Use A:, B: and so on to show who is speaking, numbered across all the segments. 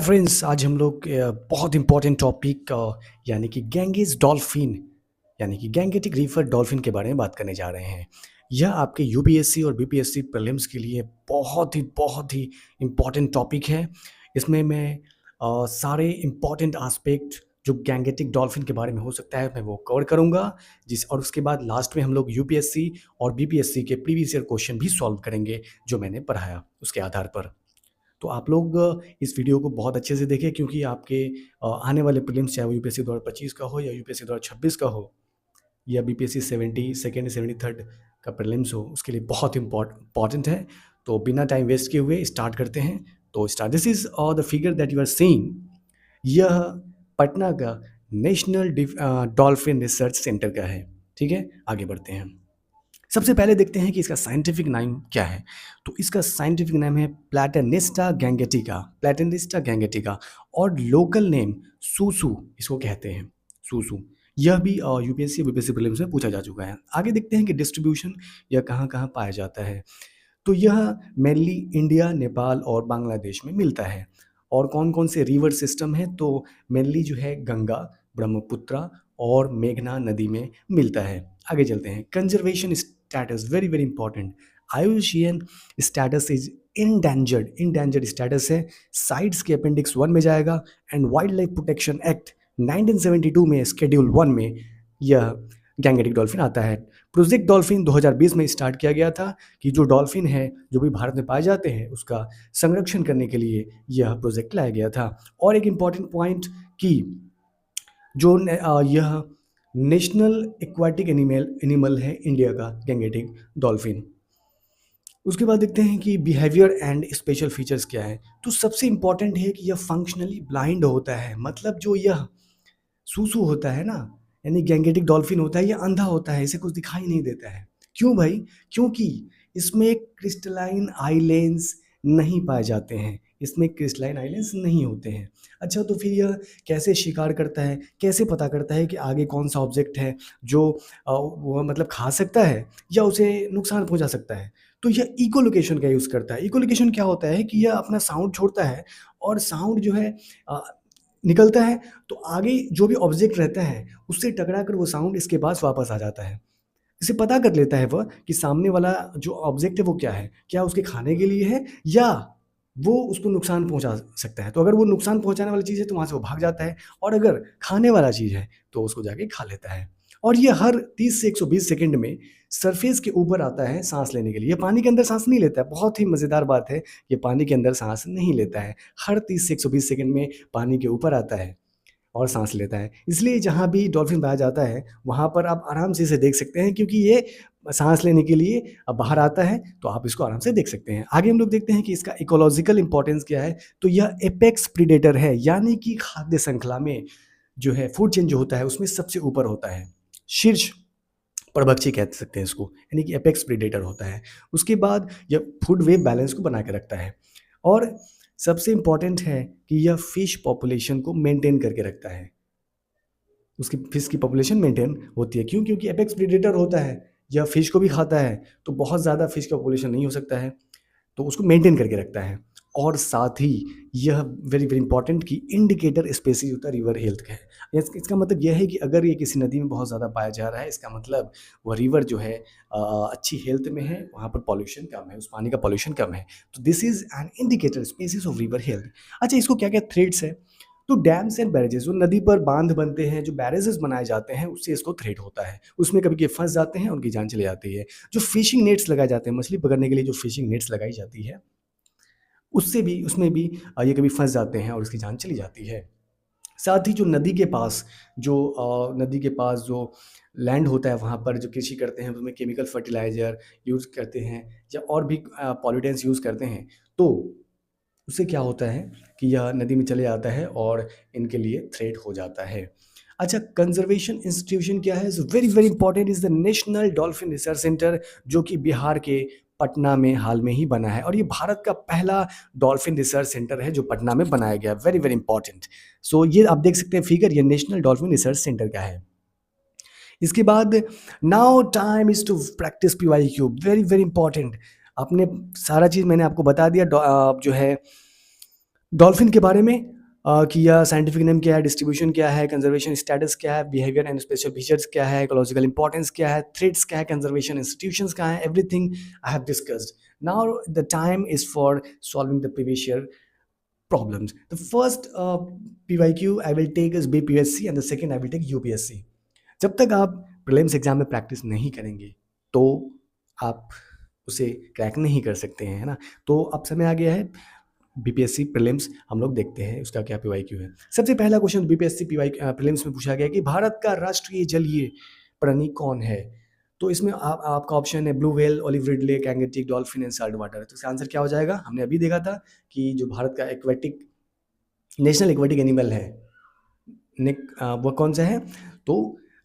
A: Friends, आज हम लोग बहुत इम्पोर्टेंट टॉपिक यानी कि गैंगेस डॉल्फिन यानी कि गैंगेटिक रीफर डॉल्फिन के बारे में बात करने जा रहे हैं। यह आपके यूपीएससी और बीपीएससी प्रीलिम्स के लिए बहुत ही इम्पोर्टेंट टॉपिक है। इसमें मैं सारे इम्पोर्टेंट एस्पेक्ट जो गैंगेटिक डॉल्फिन के बारे में हो सकता है मैं वो कवर करूँगा। और उसके बाद लास्ट में हम लोग यूपीएससी और बीपीएससी के प्रीवियस ईयर क्वेश्चन भी सॉल्व करेंगे जो मैंने पढ़ाया उसके आधार पर। तो आप लोग इस वीडियो को बहुत अच्छे से देखें, क्योंकि आपके आने वाले प्रीलिम्स, चाहे वो यूपीएससी 2025 का हो या यूपीएससी 2026 का हो या बीपीएससी 72nd 73rd का प्रीलिम्स हो, उसके लिए बहुत इम्पॉर्टेंट है। तो बिना टाइम वेस्ट किए हुए स्टार्ट करते हैं। तो start this is the figure that you are seeing. यह पटना का नेशनल डॉल्फिन रिसर्च सेंटर का है। ठीक है, आगे बढ़ते हैं। सबसे पहले देखते हैं कि इसका साइंटिफिक नाम क्या है। तो इसका साइंटिफिक नाम है प्लैटेनिस्टा गैंगेटिका और लोकल नेम सूसू इसको कहते हैं, सूसू। यह भी यूपीएससी बीपीएससी प्रीलिम्स में पूछा जा चुका है। आगे देखते हैं कि डिस्ट्रीब्यूशन यह कहाँ कहाँ पाया जाता है। तो यह मेनली इंडिया, नेपाल और बांग्लादेश में मिलता है। और कौन कौन से रिवर सिस्टम है, तो मेनली जो है गंगा, ब्रह्मपुत्रा और मेघना नदी में मिलता है। आगे चलते हैं। Conservation status very very important. IUCN status is endangered status है। साइट्स के अपेंडिक्स 1 में जाएगा। And wildlife protection act 1972 में शेड्यूल 1 में यह गैंगेटिक डॉल्फिन आता है। प्रोजेक्ट डॉल्फिन 2020 में स्टार्ट किया गया था कि जो डॉल्फिन है जो भी भारत में पाए जाते हैं उसका संरक्षण करने के लिए यह प्रोजेक्ट लाया गया था। और एक इम्पॉर्टेंट पॉइंट कि यह नेशनल एक्वाटिक एनिमल है इंडिया का गैंगेटिक डॉल्फिन। उसके बाद देखते हैं कि बिहेवियर एंड स्पेशल फीचर्स क्या है। तो सबसे इंपॉर्टेंट है कि यह फंक्शनली ब्लाइंड होता है। मतलब जो यह सूसू होता है ना, यानी गैंगेटिक डॉल्फिन होता है, ये अंधा होता है, इसे कुछ दिखाई नहीं देता है। क्यों भाई? क्योंकि इसमें क्रिस्टलाइन आइलैंड्स नहीं पाए जाते हैं, इसमें क्रिस्टलाइन आइलैंड्स नहीं होते हैं। अच्छा, तो फिर यह कैसे शिकार करता है, कैसे पता करता है कि आगे कौन सा ऑब्जेक्ट है जो वो मतलब खा सकता है या उसे नुकसान पहुंचा सकता है? तो यह इको लोकेशन का यूज़ करता है। इको लोकेशन क्या होता है कि यह अपना साउंड छोड़ता है और साउंड जो है निकलता है, तो आगे जो भी ऑब्जेक्ट रहता है उससे टकरा कर वो साउंड इसके पास वापस आ जाता है। इसे पता कर लेता है वह कि सामने वाला जो ऑब्जेक्ट है वो क्या है, क्या उसके खाने के लिए है या वो उसको नुकसान पहुंचा सकता है। तो अगर वो नुकसान पहुंचाने वाली चीज़ है तो वहाँ से वो भाग जाता है, और अगर खाने वाला चीज़ है तो उसको जाके खा लेता है। और ये हर 30 से 120 सेकंड में सरफेस के ऊपर आता है सांस लेने के लिए। ये पानी के अंदर सांस नहीं लेता है। बहुत ही मज़ेदार बात है, ये पानी के अंदर सांस नहीं लेता है। हर 30 से 120 सेकंड में पानी के ऊपर आता है और सांस लेता है। इसलिए जहाँ भी डॉल्फिन पाया जाता है वहाँ पर आप आराम से इसे देख सकते हैं, क्योंकि ये सांस लेने के लिए अब बाहर आता है, तो आप इसको आराम से देख सकते हैं। आगे हम लोग देखते हैं कि इसका इकोलॉजिकल इंपॉर्टेंस क्या है। तो यह एपेक्स प्रीडेटर है, यानी कि खाद्य श्रृंखला में जो है फूड चेन जो होता है उसमें सबसे ऊपर होता है। शीर्ष परभक्षी कह सकते हैं इसको, यानी कि एपेक्स प्रीडेटर होता है। उसके बाद यह फूड वेब बैलेंस को बना के रखता है। और सबसे इंपॉर्टेंट है कि यह फिश पॉपुलेशन को मेंटेन करके रखता है। उसकी फिश की पॉपुलेशन मेंटेन होती है। क्यों? क्योंकि एपेक्स प्रीडेटर होता है, यह फिश को भी खाता है, तो बहुत ज़्यादा फिश का पॉपुलेशन नहीं हो सकता है, तो उसको मेंटेन करके रखता है। और साथ ही यह वेरी वेरी इंपॉर्टेंट कि इंडिकेटर स्पेसीज होता है रिवर हेल्थ का है। इसका मतलब यह है कि अगर ये किसी नदी में बहुत ज़्यादा पाया जा रहा है, इसका मतलब वह रिवर जो है अच्छी हेल्थ में है, वहाँ पर पॉल्यूशन कम है, उस पानी का पॉल्यूशन कम है। तो this is an indicator species of river health. अच्छा, इसको क्या क्या थ्रेड्स है? तो डैम्स एंड बैरेजेस, जो नदी पर बांध बनते हैं, जो बैरेजेस बनाए जाते हैं, उससे इसको थ्रेट होता है। उसमें कभी कभी फंस जाते हैं, उनकी जान चली जाती है। जो फिशिंग नेट्स लगाए जाते हैं, मछली पकड़ने के लिए जो फिशिंग नेट्स लगाई जाती है, उससे भी उसमें भी ये कभी फंस जाते हैं और उसकी जान चली जाती है। साथ ही जो नदी के पास जो लैंड होता है, वहाँ पर जो कृषि करते हैं उसमें केमिकल फर्टिलाइज़र यूज़ करते हैं या और भी पॉल्यूटेंट्स यूज़ करते हैं, तो उससे क्या होता है कि यह नदी में चले जाता है और इनके लिए थ्रेट हो जाता है। अच्छा, कंजर्वेशन इंस्टीट्यूशन क्या है? Is very very important. Is the national dolphin research centre, जो कि बिहार के पटना में हाल में ही बना है, और ये भारत का पहला डॉल्फिन रिसर्च सेंटर है जो पटना में बनाया गया। Very very important. सो ये आप देख सकते हैं फिगर, ये नेशनल डॉल्फिन रिसर्च सेंटर का है। इसके बाद now time is to practise PY cube, very very important. आपने सारा चीज़ मैंने आपको बता दिया। जो है डॉल्फिन के बारे में किया साइंटिफिक नेम क्या है, डिस्ट्रीब्यूशन क्या है, कंजर्वेशन स्टेटस क्या है, बिहेवियर एंड स्पेशल फीचर्स क्या है, इकोलॉजिकल इंपॉर्टेंस क्या है, थ्रेट्स क्या है, कंजर्वेशन इंस्टीट्यूशंस कहाँ है, everything I have discussed. Now the time is for solving the previous year problems. The first PYQ I will take is BPSC and the second I will take UPSC. जब तक आप prelims exam में practice नहीं करेंगे तो आप उसे crack नहीं कर सकते हैं, है ना. तो अब समय आ गया है बीपीएससी प्रीलिम्स हम लोग देखते हैं उसका क्या पीवाईक्यू है. सबसे पहला क्वेश्चन बीपीएससी पीवाई प्रीलिम्स में पूछा गया कि भारत का राष्ट्रीय जलीय प्राणी कौन है. तो इसमें आपका ऑप्शन है blue whale, olive ridley, Gangetic dolphin and salt water. तो इसका आंसर क्या हो जाएगा. हमने अभी देखा था कि जो भारत का एक्वेटिक नेशनल एक्वेटिक एनिमल है वो कौन सा है. तो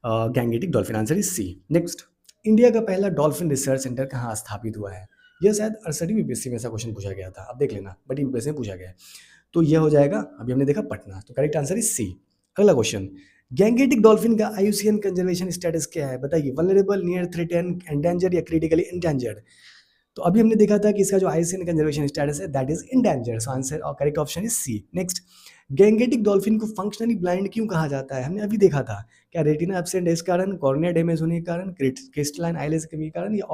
A: Gangetic dolphin. Answer is C. Next, India का पहला डॉल्फिन रिसर्च सेंटर कहाँ स्थापित हुआ है. यह शायद 68वीं बीपीएससी में ऐसा क्वेश्चन पूछा गया था, आप देख लेना, बट यूपीएससी में पूछा गया है. तो यह हो जाएगा, अभी हमने देखा पटना. तो करेक्ट आंसर इज सी. अगला क्वेश्चन, गैंगेटिक डॉल्फिन का आईयूसीएन कंजर्वेशन स्टेटस क्या है. बताइए, वल्नरेबल, नियर थ्रेटन, एंडेंजर या क्रिटिकली इंडेंजर्ड. तो अभी हमने देखा था कि इसका जो आईसीएन कंजर्वेशन स्टेटस है that is endangered. So answer और correct option is C. Next, Gangetic dolphin को फंक्शनली ब्लाइंड क्यों कहा जाता है. हमने अभी देखा था, क्या रेटिना एब्सेंट है इस कारण, कॉर्निया डैमेज होने के कारण, क्रिस्टलाइन आइलेस के कमी के कारण, या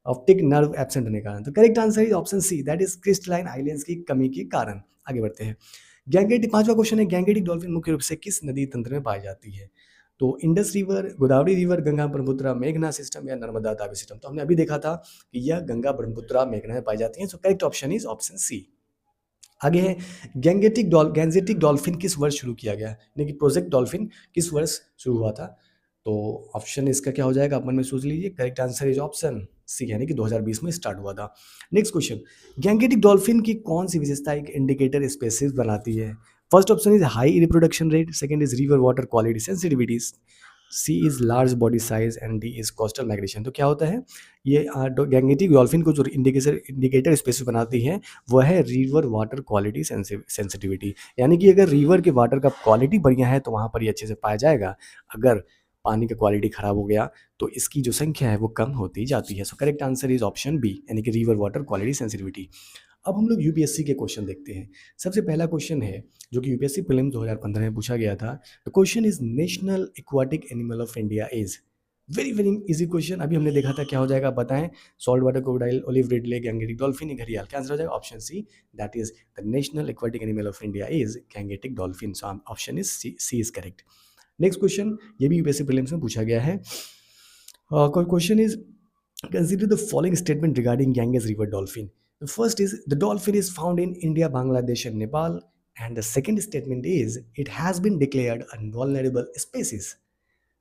A: ऑप्टिक नर्व एब्सेंट होने के कारण. तो correct answer is option C, that is crystalline eye lens की कमी के कारण. आगे बढ़ते हैं. गैंगेटिक, पांचवा क्वेश्चन है, गैंगेटिक डॉल्फिन मुख्य रूप से किस नदी तंत्र में पाई जाती है. तो Indus river, Godavari river, Ganga Brahmaputra मेघना सिस्टम या नर्मदा तापी सिस्टम. तो हमने अभी देखा था कि यह गंगा ब्रह्मपुत्र मेघना में पाई जाती है. So correct option is option C. आगे है, गैंजेटिक डॉल्फिन किस वर्ष शुरू किया गया, यानी कि प्रोजेक्ट डॉल्फिन किस वर्ष शुरू हुआ था. तो ऑप्शन इसका क्या हो जाएगा, आप मन में सोच लीजिए. Correct answer is option C, यानी कि 2020 में स्टार्ट हुआ था. नेक्स्ट क्वेश्चन, गैंजेटिक डॉल्फिन की कौन सी विशेषता एक इंडिकेटर स्पेसिस बनाती है. First option is high reproduction rate, second is river water quality sensitivity, C is large body size and D is coastal migration. तो क्या होता है, ये गैंगेटिक डॉल्फिन को जो इंडिकेटर स्पेसिस बनाती है वह है रिवर वाटर क्वालिटी सेंसिटिविटी. यानी कि अगर रिवर के वाटर का क्वालिटी बढ़िया है तो वहाँ पर ये अच्छे से पाया जाएगा. अगर पानी का क्वालिटी खराब हो गया तो इसकी जो संख्या है वो कम होती जाती है. So correct answer is option B, यानी कि रिवर वाटर क्वालिटी सेंसिटिविटी. अब हम लोग यूपीएससी के क्वेश्चन देखते हैं. सबसे पहला क्वेश्चन है जो कि यूपीएससी प्रीलिम्स 2015 में पूछा गया था. The question is national aquatic animal of India is. Very very easy question. अभी हमने देखा था, क्या हो जाएगा बताएं. Salt water crocodile, olive ridley, Gangetic dolphin, घड़ियाल. क्या आंसर हो जाएगा, option C, that is the national aquatic animal of India is Gangetic dolphin. So option is C is correct. Next question, ये भी यूपीएससी प्रीलिम्स में पूछा गया है. Question is, consider the following statement regarding Ganges River dolphin. The first is, the dolphin is found in India, Bangladesh, and Nepal. And the second statement is, it has been declared a vulnerable species.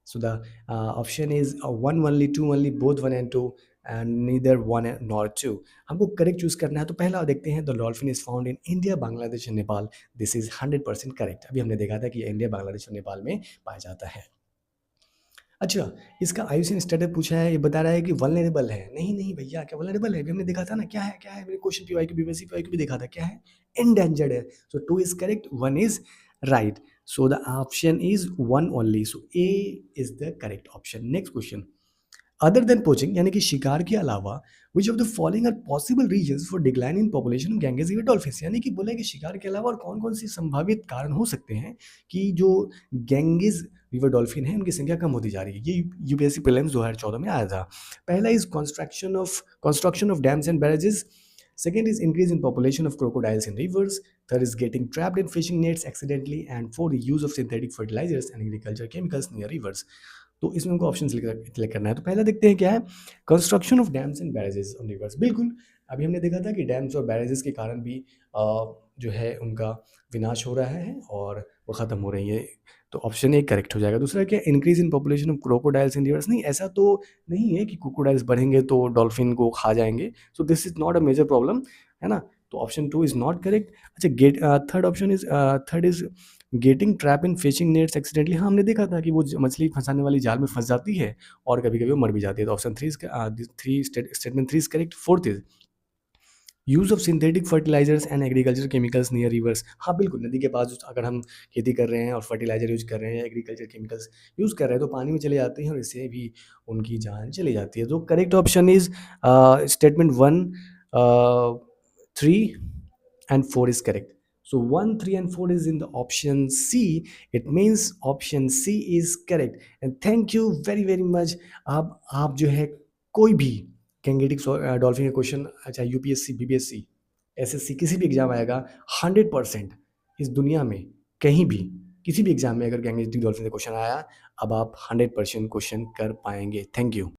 A: So the option is one only, two only, both one and two, and neither one nor two. हमको correct choose करना है. तो पहला देखते हैं, the dolphin is found in India, Bangladesh and Nepal. This is 100% correct. अभी हमने देखा था कि इंडिया, बांग्लादेश और नेपाल में पाया जाता है. अच्छा, इसका आयुषन स्टेटस पूछा है, ये बता रहा है कि वल्नरेबल है. नहीं नहीं भैया, क्या वल्नरेबल है, अभी हमने देखा था ना. क्या है मैंने क्वेश्चन पीवाई की बीबीसी पीवाई की भी देखा था, क्या है, एंडेंजर्ड है. So two is correct, one is right. So the option is one only. So A is the correct option. Next question, other than poaching, यानी कि शिकार के अलावा, which of the following are possible reasons for decline in population of Ganges river dolphins. यानी कि बोला है कि शिकार के अलावा और कौन कौन सी संभावित कारण हो सकते हैं कि जो गैंजेस रिवर डॉल्फिन है उनकी संख्या कम होती जा रही है. ये यूपीएससी प्रीलिम्स 2014 में आया था. पहला is construction of dams and barrages. Second is increase in population of crocodiles in rivers. Third is getting trapped in fishing nets accidentally. And fourth, the use of synthetic fertilizers and agriculture chemicals near rivers. तो इसमें हमको option select करना है. तो पहला देखते हैं क्या है, construction of dams and barrages on reverse. बिल्कुल, अभी हमने देखा था कि डैम्स और बैरेजेस के कारण भी जो है उनका विनाश हो रहा है और वो ख़त्म हो रही है. तो ऑप्शन ए करेक्ट हो जाएगा. दूसरा क्या, increase in population of crocodiles in reverse. नहीं, ऐसा तो नहीं है कि क्रोकोडाइल्स बढ़ेंगे तो डॉल्फिन को खा जाएंगे. So this is not a major problem, है ना. तो option two is not correct. अच्छा, third is getting trap in fishing nets accidentally. हाँ, हमने देखा था कि वो मछली फंसाने वाली जाल में फंस जाती है और कभी कभी वो मर भी जाती है. तो option statement three is correct. Fourth is use of synthetic fertilisers and agriculture chemicals near rivers. हाँ बिल्कुल, नदी के पास अगर हम खेती कर रहे हैं और फर्टिलाइजर यूज कर रहे हैं, एग्रीकल्चर केमिकल्स यूज़ कर रहे हैं तो पानी में चले जाते हैं और इससे भी उनकी जान चली जाती है. तो correct option is statement one, three and 4 is correct. So 1, 3 and 4 is in the option C. It means option C is correct. And thank you very very much. आप जो है कोई भी कैंगेटिक डॉल्फिन का क्वेश्चन, चाहे यूपीएससी, बीपीएससी, एसएससी, किसी भी exam आएगा, 100% इस दुनिया में कहीं भी किसी भी एग्जाम में अगर गैंगेटिक डॉल्फिन का क्वेश्चन आया, अब आप 100% क्वेश्चन कर पाएंगे। Thank you.